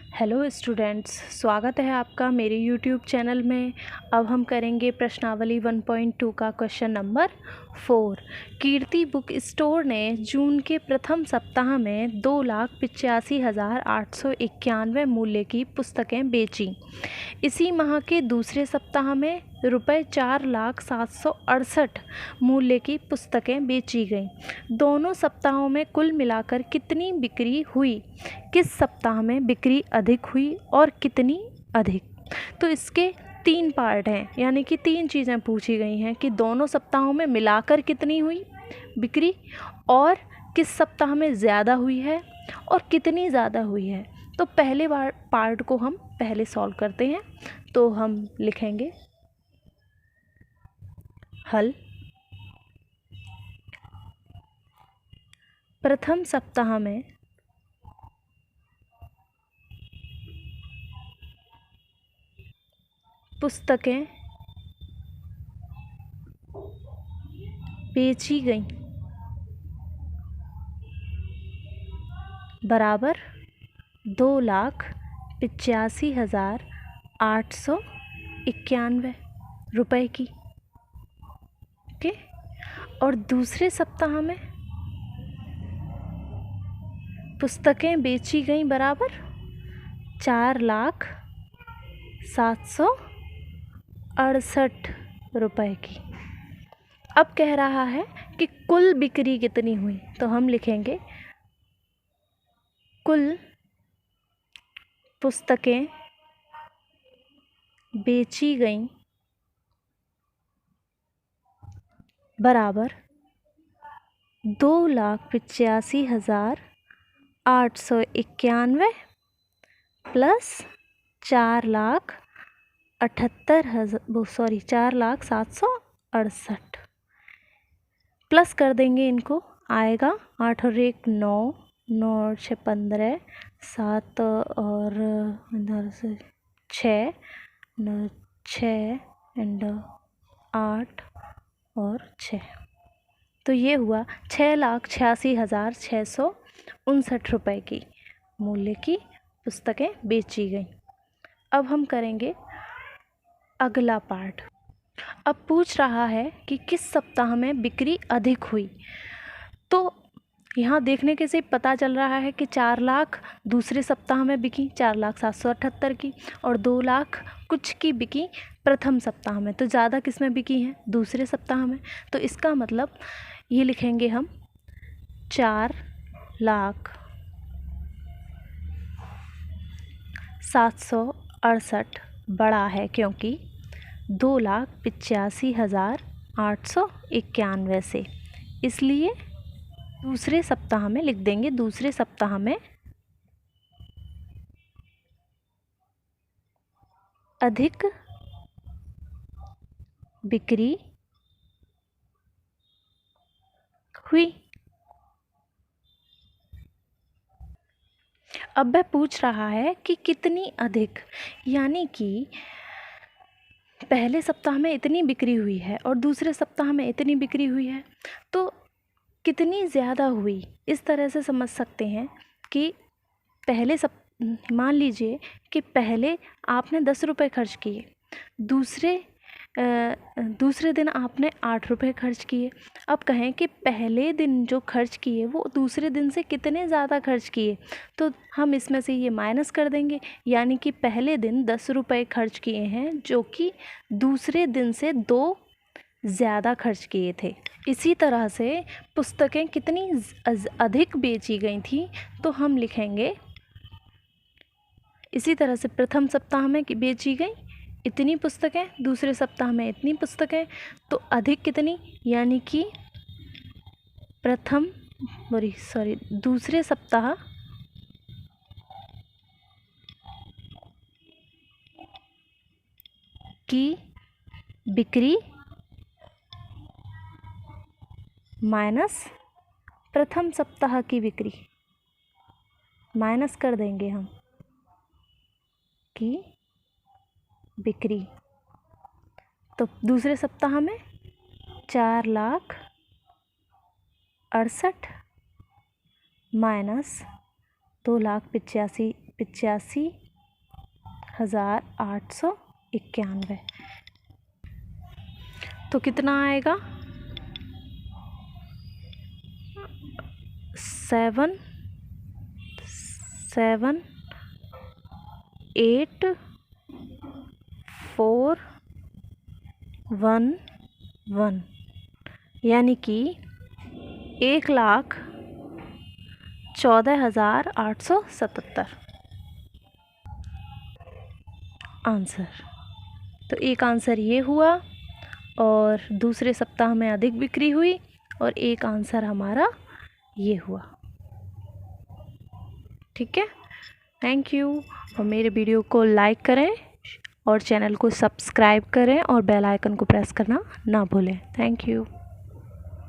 Hello students, स्वागत है आपका मेरे यूट्यूब चैनल में। अब हम करेंगे प्रश्नावली 1.2 का क्वेश्चन नंबर 4। कीर्ति बुक स्टोर ने जून के प्रथम सप्ताह में 2,85,891 मूल्य की पुस्तकें बेचीं। इसी माह के दूसरे सप्ताह में रुपये 4,07,68 मूल्य की पुस्तकें बेची गईं। दोनों सप्ताहों में कुल मिलाकर कितनी बिक्री हुई? किस सप्ताह में बिक्री अधिक हुई और कितनी अधिक? तो इसके 3 पार्ट हैं, यानी कि 3 चीज़ें पूछी गई हैं कि दोनों सप्ताहों में मिलाकर कितनी हुई बिक्री, और किस सप्ताह में ज़्यादा हुई है और कितनी ज़्यादा हुई है। तो पहले पार्ट को हम पहले सॉल्व करते हैं। तो हम लिखेंगे हल। प्रथम सप्ताह में पुस्तकें बेची गईं बराबर 2,85,891 रुपए की। ओके। और दूसरे सप्ताह में पुस्तकें बेची गईं बराबर 4,07,68 रुपए की। अब कह रहा है कि कुल बिक्री कितनी हुई, तो हम लिखेंगे कुल पुस्तकें बेची गईं बराबर 2,85,891 प्लस 4,768 प्लस कर देंगे इनको, आएगा 8 और 1 9, 9 और 6 15, 7 और इधर से 6, 6 एंड 8 और 6। तो ये हुआ 6,86,659 रुपए की मूल्य की पुस्तकें बेची गईं। अब हम करेंगे अगला पार्ट। अब पूछ रहा है कि किस सप्ताह में बिक्री अधिक हुई। तो यहाँ देखने के से पता चल रहा है कि 4 लाख दूसरे सप्ताह में बिकी, 4,07,78 की, और 2 लाख कुछ की बिकी प्रथम सप्ताह में। तो ज़्यादा किस में बिकी हैं? दूसरे सप्ताह में। तो इसका मतलब ये लिखेंगे हम 4,07,68 बड़ा है, क्योंकि 2,85,891 से, इसलिए दूसरे सप्ताह में लिख देंगे। दूसरे सप्ताह में अधिक बिक्री हुई। अब वह पूछ रहा है कि कितनी अधिक, यानी कि पहले सप्ताह में इतनी बिक्री हुई है और दूसरे सप्ताह में इतनी बिक्री हुई है, तो कितनी ज़्यादा हुई। इस तरह से समझ सकते हैं कि मान लीजिए कि पहले आपने 10 रुपये खर्च किए, दूसरे दिन आपने 8 रुपये खर्च किए। अब कहें कि पहले दिन जो खर्च किए वो दूसरे दिन से कितने ज़्यादा खर्च किए, तो हम इसमें से ये माइनस कर देंगे, यानी कि पहले दिन 10 रुपये खर्च किए हैं, जो कि दूसरे दिन से 2 ज़्यादा खर्च किए थे। इसी तरह से पुस्तकें कितनी अधिक बेची गई थी, तो हम लिखेंगे इसी तरह से प्रथम सप्ताह में बेची गई इतनी पुस्तकें, दूसरे सप्ताह में इतनी पुस्तकें, तो अधिक कितनी, यानी कि दूसरे सप्ताह की बिक्री माइनस प्रथम सप्ताह की बिक्री, माइनस कर देंगे हम की बिक्री। तो दूसरे सप्ताह में 4,68,000 माइनस 2,85,000 85,891। तो कितना आएगा? 7,7,8,4,1,1, यानी कि 1,14,877 आंसर। तो एक आंसर ये हुआ, और दूसरे सप्ताह में अधिक बिक्री हुई, और एक आंसर हमारा ये हुआ। ठीक है, थैंक यू। और मेरे वीडियो को लाइक करें और चैनल को सब्सक्राइब करें और बेल आइकन को प्रेस करना ना भूलें। Thank you.